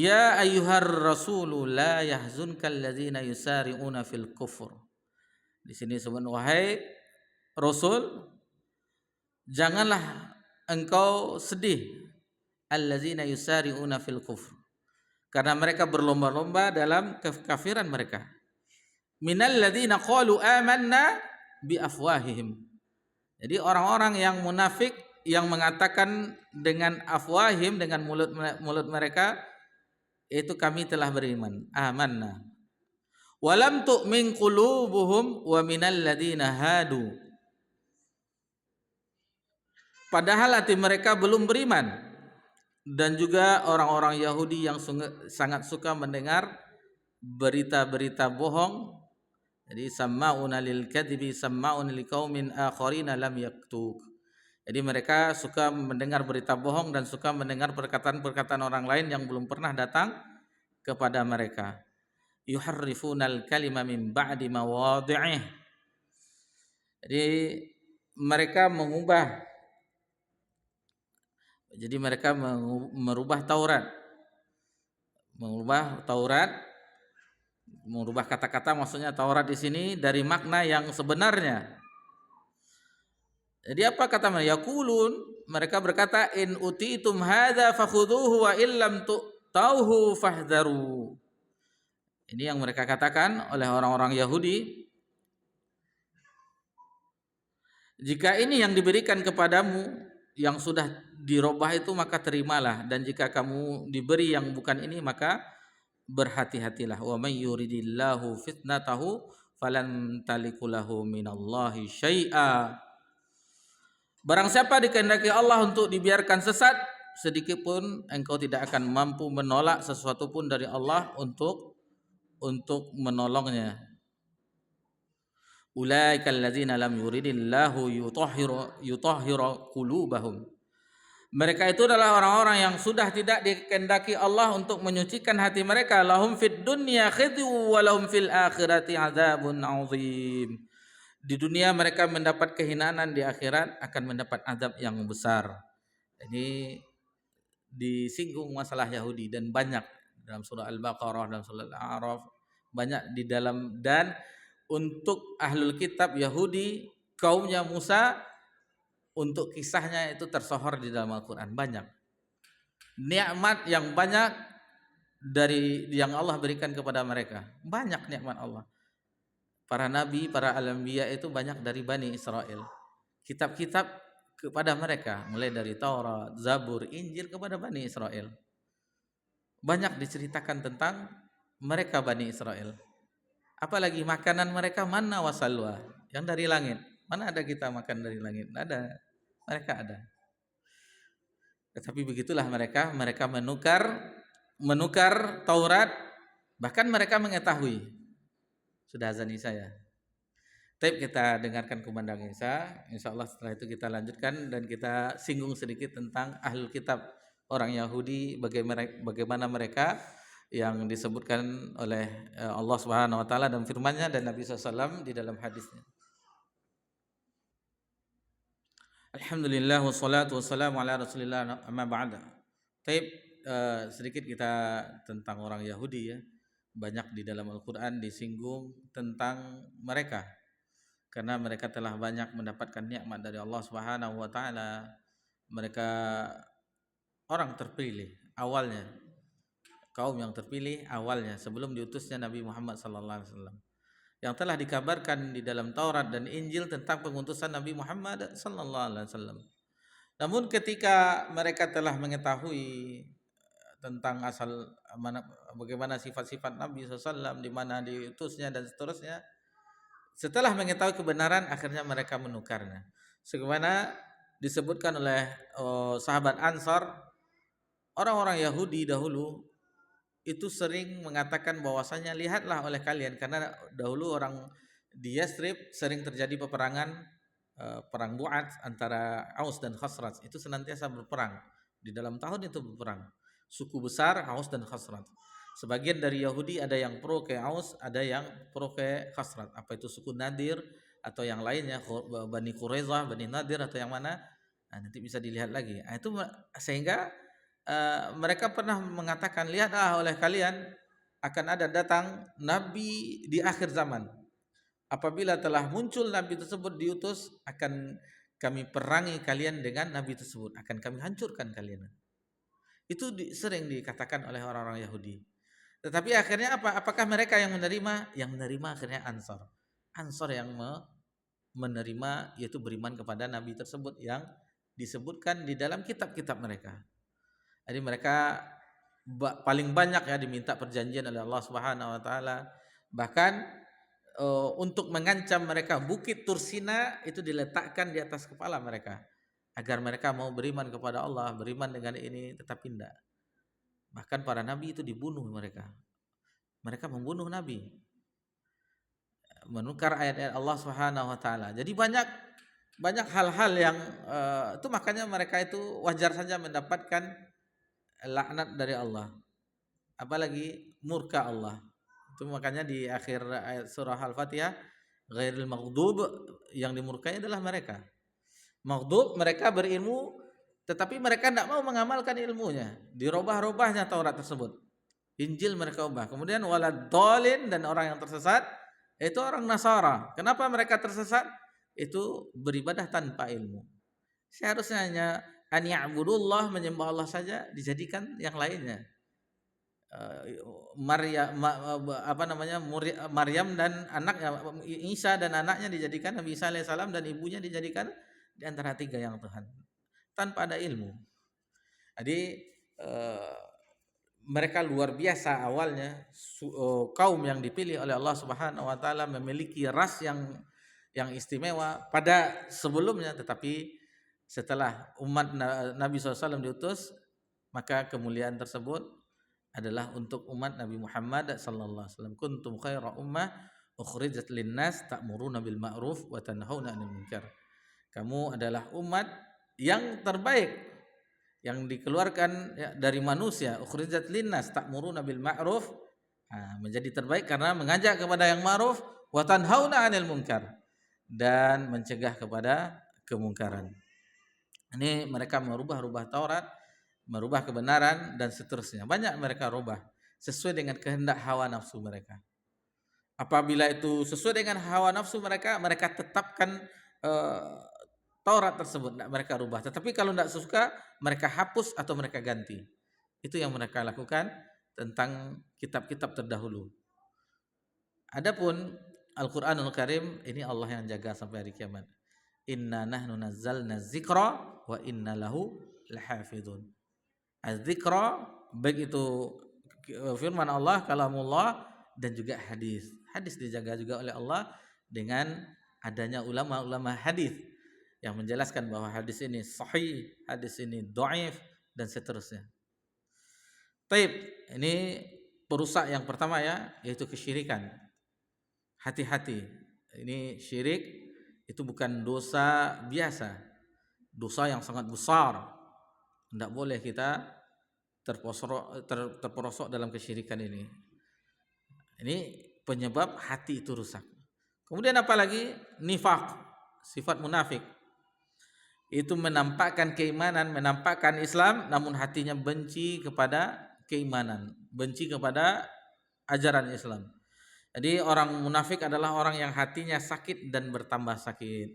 Ya ayyuhar rasulu la yahzunkal ladzina yusari'una fil kufur. Di sini sebut, wahai Rasul, janganlah engkau sedih alladzina yusari'una fil kufur, karena mereka berlomba-lomba dalam kekafiran mereka. Minal ladzina qalu amanna bi afwahihim. Jadi orang-orang yang munafik yang mengatakan dengan afwahim, dengan mulut mereka, itu kami telah beriman, amanna. Walam tu'min qulubuhum wa minal ladzina hadu. Padahal hati mereka belum beriman. Dan juga orang-orang Yahudi yang sangat suka mendengar berita-berita bohong. Jadi samma'una lil kadhibi samma'una liqaumin akharina lam yaktuk. Jadi mereka suka mendengar berita bohong dan suka mendengar perkataan-perkataan orang lain yang belum pernah datang kepada mereka. Yuharrifunal kalima min ba'di mawadhi'ih. Jadi mereka merubah Taurat. Mengubah kata-kata, maksudnya Taurat di sini dari makna yang sebenarnya. Jadi apa kata mereka? Yaqulun, mereka berkata, in utitum hadza fakhudhuhu wa illam tu'tauhu fahdharu. Ini yang mereka katakan oleh orang-orang Yahudi. Jika ini yang diberikan kepadamu yang sudah dirubah itu, maka terimalah, dan jika kamu diberi yang bukan ini, maka berhati-hatilah. Wa may yuridillahu fitnatahu falan talikulahu minallahi syai'a. Barang siapa dikehendaki Allah untuk dibiarkan sesat, sedikit pun engkau tidak akan mampu menolak sesuatu pun dari Allah untuk menolongnya. Ulaikal ladzina lam yuridillahu yutahhira qulubahum. Mereka itu adalah orang-orang yang sudah tidak dikehendaki Allah untuk menyucikan hati mereka. Lahum fid dunya khizyu wa lahum fil akhirati adzabun azim. Di dunia mereka mendapat kehinaan, di akhirat akan mendapat azab yang besar. Ini disinggung masalah Yahudi dan banyak dalam surah Al-Baqarah dan surah Al-A'raf, banyak di dalam. Dan untuk ahlul kitab Yahudi, kaumnya Musa, untuk kisahnya itu tersohor di dalam Al-Quran banyak. Nikmat yang banyak dari yang Allah berikan kepada mereka, banyak nikmat Allah. Para nabi, para al-anbiya itu banyak dari Bani Israel. Kitab-kitab kepada mereka, mulai dari Taurat, Zabur, Injil kepada Bani Israel. Banyak diceritakan tentang mereka Bani Israel. Apalagi makanan mereka manna wa salwa, yang dari langit. Mana ada kita makan dari langit? Tidak ada. Mereka ada. Tetapi begitulah mereka menukar Taurat, bahkan mereka mengetahui. Sudah azani saya. Tapi kita dengarkan kumandang Isa. Insya Allah setelah itu kita lanjutkan dan kita singgung sedikit tentang ahlul kitab, orang Yahudi, bagaimana mereka yang disebutkan oleh Allah Subhanahu Wa Taala dalam firman-Nya dan Nabi SAW di dalam hadisnya. Alhamdulillah wassalatu wassalamu ala Rasulillah, amma ba'da. Taib, sedikit kita tentang orang Yahudi ya. Banyak di dalam Al-Qur'an disinggung tentang mereka karena mereka telah banyak mendapatkan nikmat dari Allah Subhanahu wa taala. Mereka orang terpilih awalnya, kaum yang terpilih awalnya sebelum diutusnya Nabi Muhammad sallallahu alaihi wasallam, yang telah dikabarkan di dalam Taurat dan Injil tentang pengutusan Nabi Muhammad sallallahu alaihi wasallam. Namun ketika mereka telah mengetahui tentang asal bagaimana sifat-sifat Nabi SAW, di mana diutusnya dan seterusnya, setelah mengetahui kebenaran akhirnya mereka menukarnya. Sebagaimana disebutkan oleh sahabat Ansar, orang-orang Yahudi dahulu itu sering mengatakan bahwasanya lihatlah oleh kalian, karena dahulu orang di Yastrib sering terjadi peperangan, perang Bu'ats antara Aus dan Khazraj, itu senantiasa berperang. Di dalam tahun itu berperang suku besar Aus dan Khazraj. Sebagian dari Yahudi ada yang pro ke Aus, ada yang pro ke Khazraj. Apa itu suku Nadir atau yang lainnya, Bani Quraidah, Bani Nadir atau yang mana? Nah, nanti bisa dilihat lagi. Nah, itu sehingga mereka pernah mengatakan, lihatlah oleh kalian akan ada datang nabi di akhir zaman. Apabila telah muncul nabi tersebut diutus, akan kami perangi kalian dengan nabi tersebut, akan kami hancurkan kalian. Itu sering dikatakan oleh orang-orang Yahudi. Tetapi akhirnya apa? Apakah mereka yang menerima? Yang menerima akhirnya Ansar. Ansar yang menerima, yaitu beriman kepada nabi tersebut yang disebutkan di dalam kitab-kitab mereka. Jadi mereka paling banyak ya diminta perjanjian oleh Allah Subhanahu wa taala. Bahkan untuk mengancam mereka, bukit Tursina itu diletakkan di atas kepala mereka agar mereka mau beriman kepada Allah, beriman dengan ini, tetapi tidak. Bahkan para nabi itu dibunuh mereka. Mereka membunuh nabi, menukar ayat-ayat Allah Subhanahu wa taala. Jadi banyak hal-hal yang itu makanya mereka itu wajar saja mendapatkan laknat dari Allah, apalagi murka Allah. Itu makanya di akhir ayat surah Al-Fatihah, ghairil maghdub, yang dimurkai adalah mereka. Maghdub, mereka berilmu tetapi mereka tidak mau mengamalkan ilmunya, dirubah-rubahnya Taurat tersebut. Injil mereka ubah. Kemudian waladhdallin, dan orang yang tersesat itu orang Nasara. Kenapa mereka tersesat? Itu beribadah tanpa ilmu. Seharusnya hanya an ya'budullah, menyembah Allah saja, dijadikan yang lainnya. Maryam dan anaknya, Isa dan anaknya dijadikan, Nabi Isa alaihissalam dan ibunya dijadikan di antara tiga yang Tuhan, tanpa ada ilmu. Jadi mereka luar biasa awalnya, kaum yang dipilih oleh Allah Subhanahu wa taala, memiliki ras yang istimewa pada sebelumnya, tetapi setelah umat Nabi SAW diutus, maka kemuliaan tersebut adalah untuk umat Nabi Muhammad sallallahu alaihi wasallam. Kuntum khaira ummah ukhrijat linnas ta'muruna bil ma'ruf wa tanhauna 'anil munkar. Kamu adalah umat yang terbaik yang dikeluarkan dari manusia, ukhrijat linnas ta'muruna bil ma'ruf, menjadi terbaik karena mengajak kepada yang ma'ruf wa tanhauna 'anil munkar, dan mencegah kepada kemungkaran. Ini mereka merubah Taurat, merubah kebenaran dan seterusnya. Banyak mereka rubah sesuai dengan kehendak hawa nafsu mereka. Apabila itu sesuai dengan hawa nafsu mereka, mereka tetapkan Taurat tersebut, tidak mereka rubah. Tetapi kalau tidak suka, mereka hapus atau mereka ganti. Itu yang mereka lakukan tentang kitab-kitab terdahulu. Adapun Al-Qur'anul Karim, ini Allah yang jaga sampai hari kiamat. Inna nahnu nazzalna dzikra wa inna lahu lahafidun. Az-dzikra, baik itu firman Allah, kalamullah, dan juga hadis. Hadis dijaga juga oleh Allah dengan adanya ulama-ulama hadis yang menjelaskan bahwa hadis ini sahih, hadis ini dhaif, dan seterusnya. Taib, ini perusak yang pertama ya, yaitu kesyirikan. Hati-hati, ini syirik itu bukan dosa biasa, dosa yang sangat besar. Tidak boleh kita terperosok dalam kesyirikan ini. Ini penyebab hati itu rusak. Kemudian apalagi nifaq, sifat munafik. Itu menampakkan keimanan, menampakkan Islam, namun hatinya benci kepada keimanan, benci kepada ajaran Islam. Jadi orang munafik adalah orang yang hatinya sakit dan bertambah sakit.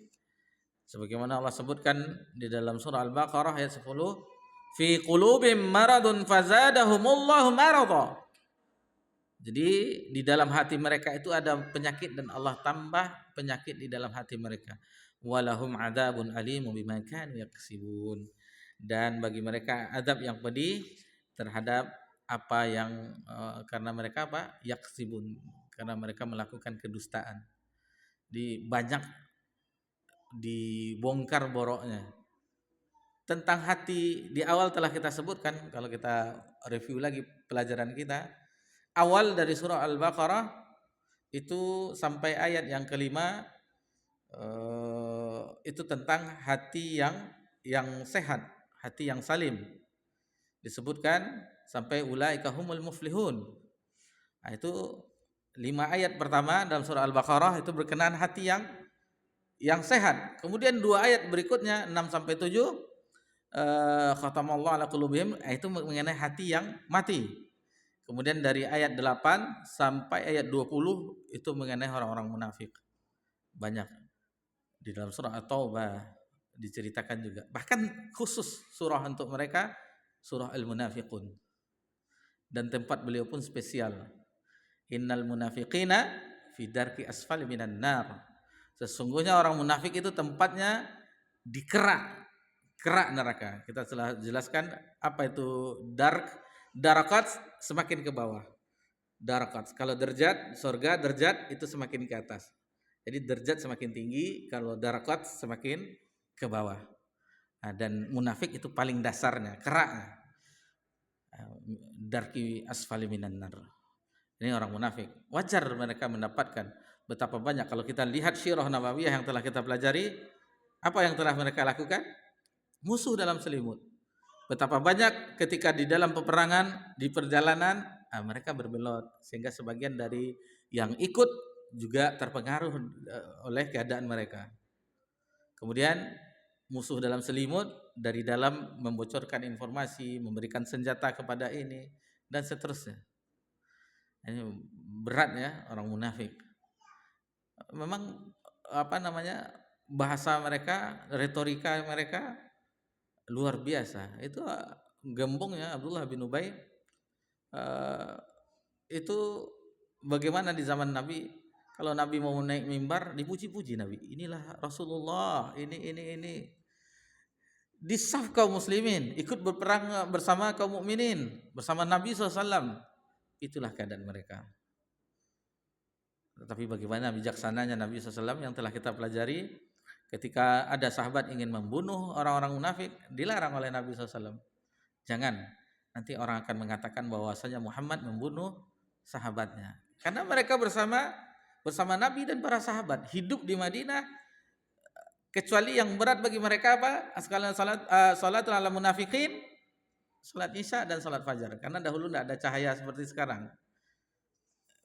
Sebagaimana Allah sebutkan di dalam surah Al-Baqarah ayat 10, fi qulubihim maradun fazadahumullahu marada. Jadi di dalam hati mereka itu ada penyakit dan Allah tambah penyakit di dalam hati mereka. Walahum adzabun alimun bima kanu yaksibun. Dan bagi mereka azab yang pedih terhadap apa yang karena mereka yaksibun, karena mereka melakukan kedustaan. Banyak dibongkar boroknya. Tentang hati di awal telah kita sebutkan. Kalau kita review lagi pelajaran kita, awal dari surah Al-Baqarah itu sampai ayat yang kelima, itu tentang hati yang sehat, hati yang salim. Disebutkan sampai ulaika humul muflihun. Nah, itu 5 ayat pertama dalam surah Al-Baqarah itu berkenaan hati yang sehat. Kemudian 2 ayat berikutnya 6 sampai 7, khatamallahu ala qulubihim, itu mengenai hati yang mati. Kemudian dari ayat 8 sampai ayat 20 itu mengenai orang-orang munafik. Banyak di dalam surah At-Taubah diceritakan juga. Bahkan khusus surah untuk mereka, surah Al-Munafiqun. Dan tempat beliau pun spesial. Innal munafiqina fi darki asfali minan nar. Sesungguhnya orang munafik itu tempatnya di kerak neraka. Kita telah jelaskan apa itu darakat, semakin ke bawah. Darakat, kalau derajat surga, derajat itu semakin ke atas. Jadi derajat semakin tinggi, kalau darakat semakin ke bawah. Dan munafik itu paling dasarnya, keraknya. Darki asfali minan nar. Ini orang munafik. Wajar mereka mendapatkan. Betapa banyak kalau kita lihat Sirah Nabawiyah yang telah kita pelajari, apa yang telah mereka lakukan? Musuh dalam selimut. Betapa banyak ketika di dalam peperangan, di perjalanan, mereka berbelot, sehingga sebagian dari yang ikut juga terpengaruh oleh keadaan mereka. Kemudian musuh dalam selimut, dari dalam membocorkan informasi, memberikan senjata kepada ini, dan seterusnya. Ini berat ya orang munafik. Memang bahasa mereka, retorika mereka luar biasa. Itu gembongnya Abdullah bin Ubay, itu bagaimana di zaman Nabi, kalau Nabi mau naik mimbar dipuji-puji Nabi. Inilah Rasulullah, ini. Di saf kaum muslimin, ikut berperang bersama kaum mukminin, bersama Nabi SAW. Itulah keadaan mereka. Tetapi bagaimana bijaksananya Nabi SAW yang telah kita pelajari, Ketika ada sahabat ingin membunuh orang-orang munafik, dilarang oleh Nabi SAW. Jangan, nanti orang akan mengatakan bahwasanya Muhammad membunuh sahabatnya. Karena mereka bersama Nabi dan para sahabat hidup di Madinah, kecuali yang berat bagi mereka apa? Sekalian salatul ala munafikin, salat Isya dan salat Fajar. Karena dahulu tidak ada cahaya seperti sekarang.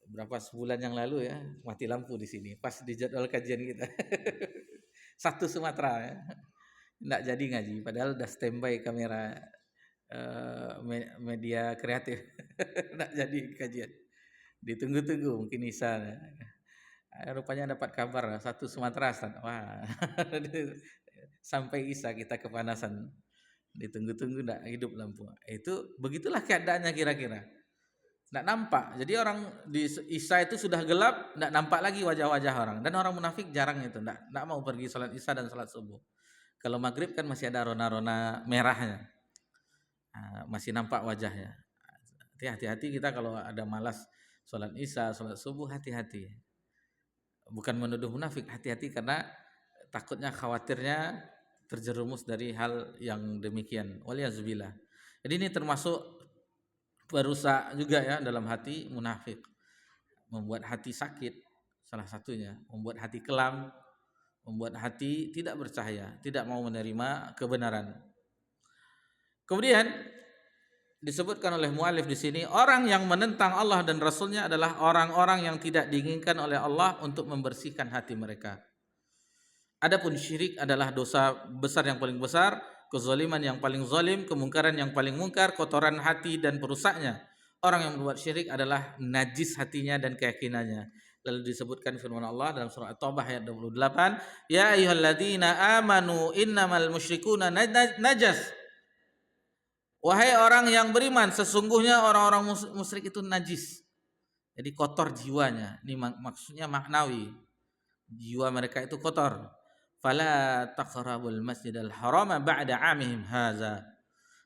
Berapa sebulan yang lalu ya, mati lampu di sini pas di jadwal kajian kita. Satu Sumatera ya. Nggak jadi ngaji, padahal udah standby kamera media kreatif. Nggak jadi kajian. Ditunggu-tunggu mungkin Isa. Rupanya dapat kabar satu Sumatera. Wah. Sampai Isa kita kepanasan. Ditunggu-tunggu nggak hidup lampu. Itu begitulah keadaannya kira-kira. Nggak nampak. Jadi orang di Isya itu sudah gelap, nggak nampak lagi wajah-wajah orang. Dan orang munafik jarang itu, nggak mau pergi sholat Isya dan sholat subuh. Kalau maghrib kan masih ada rona-rona merahnya, masih nampak wajahnya. Hati-hati kita kalau ada malas sholat Isya, sholat subuh, hati-hati. Bukan menuduh munafik, hati-hati karena takutnya khawatirnya terjerumus dari hal yang demikian. Waliyazubillah. Jadi ini termasuk perusak juga ya dalam hati munafik, membuat hati sakit, salah satunya membuat hati kelam, membuat hati tidak bercahaya, tidak mau menerima kebenaran. Kemudian disebutkan oleh muallif di sini, orang yang menentang Allah dan Rasulnya adalah orang-orang yang tidak diinginkan oleh Allah untuk membersihkan hati mereka. Adapun syirik adalah dosa besar yang paling besar, kezaliman yang paling zalim, kemungkaran yang paling mungkar, kotoran hati dan perusaknya. Orang yang membuat syirik adalah najis hatinya dan keyakinannya. Lalu disebutkan firman Allah dalam surah At-Taubah ayat 28, ya ayyuhalladzina amanu innamal musyrikuna najas. Wahai orang yang beriman, sesungguhnya orang-orang musyrik itu najis. Jadi kotor jiwanya. Ini maksudnya maknawi. Jiwa mereka itu kotor. Fala taqrabul masjidal haram ba'da 'amihim hadza.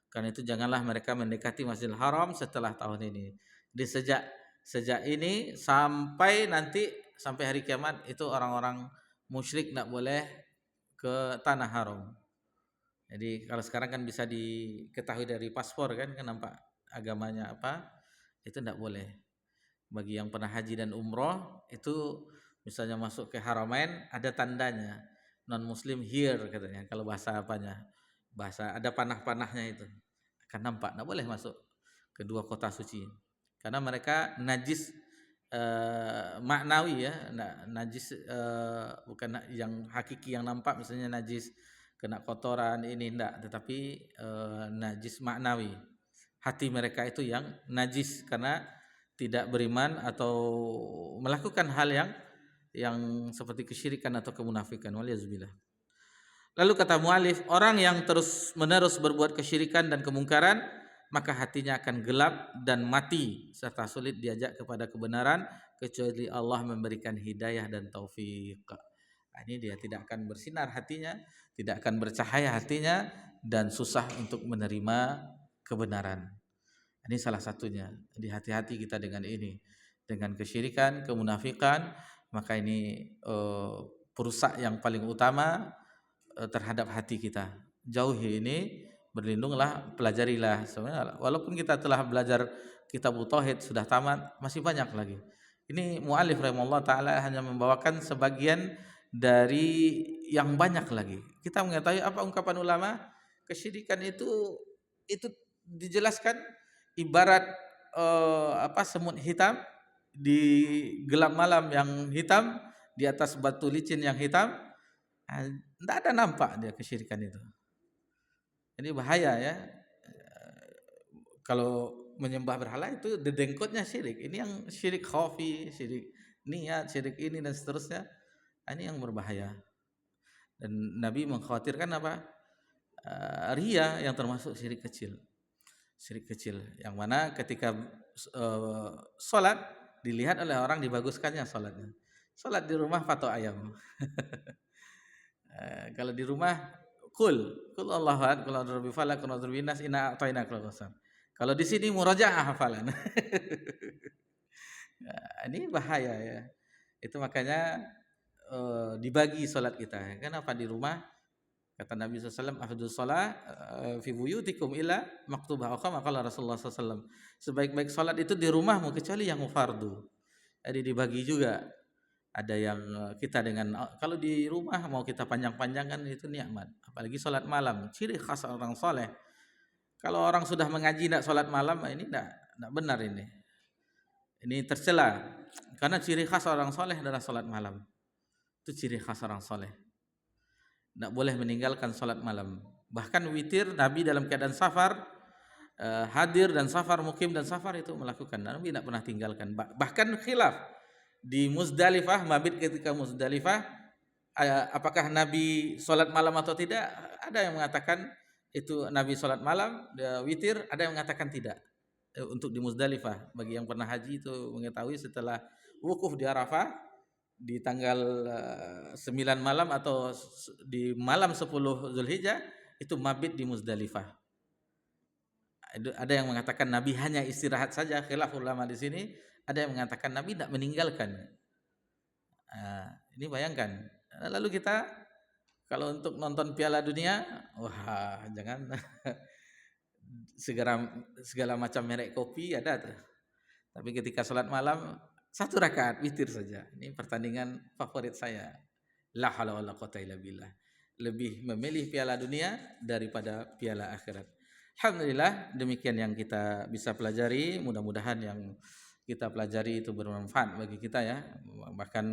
Karena itu janganlah mereka mendekati Masjidil Haram setelah tahun ini. Di sejak ini sampai nanti sampai hari kiamat itu orang-orang musyrik enggak boleh ke tanah haram. Jadi kalau sekarang kan bisa diketahui dari paspor kan nampak agamanya apa, itu enggak boleh. Bagi yang pernah haji dan umroh itu misalnya masuk ke Haramain ada tandanya non muslim here katanya, kalau bahasa apanya, bahasa ada panah-panahnya itu akan nampak, tidak boleh masuk kedua kota suci karena mereka najis maknawi ya, najis bukan yang hakiki yang nampak, misalnya najis kena kotoran ini tidak, tetapi najis maknawi, hati mereka itu yang najis karena tidak beriman atau melakukan hal yang seperti kesyirikan atau kemunafikan. Waliyazubillah. Lalu kata mualif, orang yang terus menerus berbuat kesyirikan dan kemungkaran, maka hatinya akan gelap dan mati serta sulit diajak kepada kebenaran kecuali Allah memberikan hidayah dan taufik. Nah, ini dia tidak akan bersinar hatinya, tidak akan bercahaya hatinya dan susah untuk menerima kebenaran. Ini salah satunya. Jadi hati-hati kita dengan ini, dengan kesyirikan, kemunafikan. Maka ini perusak yang paling utama terhadap hati kita. Jauhi ini, berlindunglah, pelajarilah. Sebenarnya walaupun kita telah belajar kitab tauhid sudah tamat, masih banyak lagi. Ini muallif rahimahullah taala hanya membawakan sebagian dari yang banyak lagi. Kita mengetahui apa ungkapan ulama, kesyirikan itu dijelaskan ibarat semut hitam di gelap malam yang hitam, di atas batu licin yang hitam, tidak ada nampak dia kesyirikan itu. Ini bahaya ya. Kalau menyembah berhala itu dedengkotnya syirik. Ini yang syirik khafi, syirik niat, syirik ini dan seterusnya. Ini yang berbahaya. Dan Nabi mengkhawatirkan apa? Riya yang termasuk syirik kecil. Syirik kecil yang mana ketika sholat dilihat oleh orang dibaguskannya sholatnya. Sholat di rumah patok ayam. Kalau di rumah kul Allahu ahad, kul a'udzu birabbil falaq, kul a'udzu birabbin nas, inna a'tainakal kautsar. Kalau di sini murajaah hafalan. Ini bahaya ya. Itu makanya dibagi salat kita. Kenapa di rumah? Kata Nabi SAW, afdhus shalah fi buyutikum illa maktubah, atau kama qala Rasulullah SAW. Sebaik-baik salat itu di rumahmu kecuali yang fardu. Jadi dibagi juga. Ada yang kita dengan kalau di rumah mau kita panjang-panjangkan itu nikmat. Apalagi salat malam, ciri khas orang soleh. Kalau orang sudah mengaji tidak salat malam, ini tidak benar ini. Ini tercela. Karena ciri khas orang soleh adalah salat malam. Itu ciri khas orang soleh. Tidak boleh meninggalkan salat malam. Bahkan witir Nabi dalam keadaan safar, hadir dan safar, mukim dan safar itu melakukan. Nabi tidak pernah tinggalkan. Bahkan khilaf di Muzdalifah, mabit ketika Muzdalifah, apakah Nabi salat malam atau tidak? Ada yang mengatakan itu Nabi salat malam, witir. Ada yang mengatakan tidak. Untuk di Muzdalifah, bagi yang pernah haji itu mengetahui setelah wukuf di Arafah di tanggal 9 malam atau di malam 10 Zulhijjah itu mabit di Muzdalifah. Ada yang mengatakan Nabi hanya istirahat saja, khilaf ulama di sini. Ada yang mengatakan Nabi tidak meninggalkan. Ini bayangkan. Lalu kita kalau untuk nonton Piala Dunia, wah jangan segala macam merek kopi ada tuh. Tapi ketika sholat malam 1 rakaat witir saja. Ini pertandingan favorit saya. La haula wala quwata illa billah. Lebih memilih Piala Dunia daripada Piala Akhirat. Alhamdulillah, demikian yang kita bisa pelajari. Mudah-mudahan yang kita pelajari itu bermanfaat bagi kita ya. Bahkan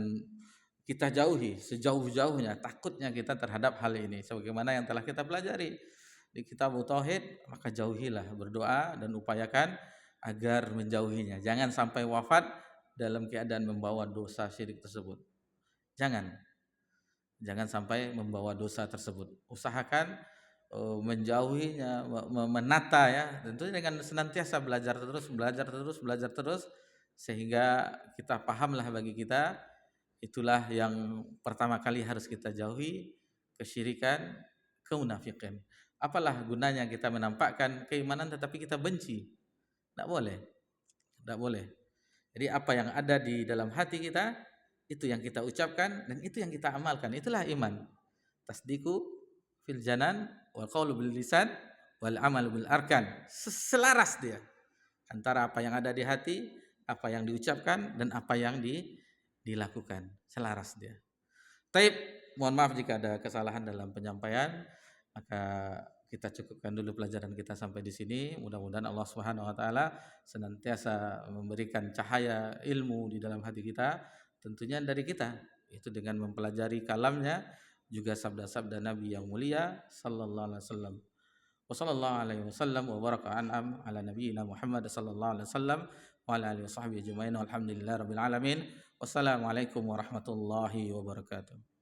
kita jauhi sejauh-jauhnya takutnya kita terhadap hal ini. Sebagaimana yang telah kita pelajari di kitab Tauhid, maka jauhilah, berdoa dan upayakan agar menjauhinya. Jangan sampai wafat dalam keadaan membawa dosa syirik tersebut. Jangan sampai membawa dosa tersebut. Usahakan menjauhinya, menata ya. Tentunya dengan senantiasa belajar terus sehingga kita pahamlah bagi kita. Itulah yang pertama kali harus kita jauhi, kesyirikan, kemunafikan. Apalah gunanya kita menampakkan keimanan tetapi kita benci? Tidak boleh. Jadi apa yang ada di dalam hati kita, itu yang kita ucapkan dan itu yang kita amalkan. Itulah iman. Tasdiqu fil janan wal qaulu bil lisan wal amalu bil arkan. Selaras dia antara apa yang ada di hati, apa yang diucapkan dan apa yang dilakukan. Selaras dia. Taib, mohon maaf jika ada kesalahan dalam penyampaian. Maka kita cukupkan dulu pelajaran kita sampai di sini. Mudah-mudahan Allah Subhanahu wa taala senantiasa memberikan cahaya ilmu di dalam hati kita, tentunya dari kita, itu dengan mempelajari kalamnya, juga sabda-sabda Nabi yang mulia sallallahu alaihi wasallam. Wassallallahu alaihi wasallam wa baraka an'am ala nabiyyina Muhammad sallallahu alaihi wasallam wa ala alihi washabbihi ajmain. Walhamdulillahirabbil alamin. Wassalamualaikum warahmatullahi wabarakatuh.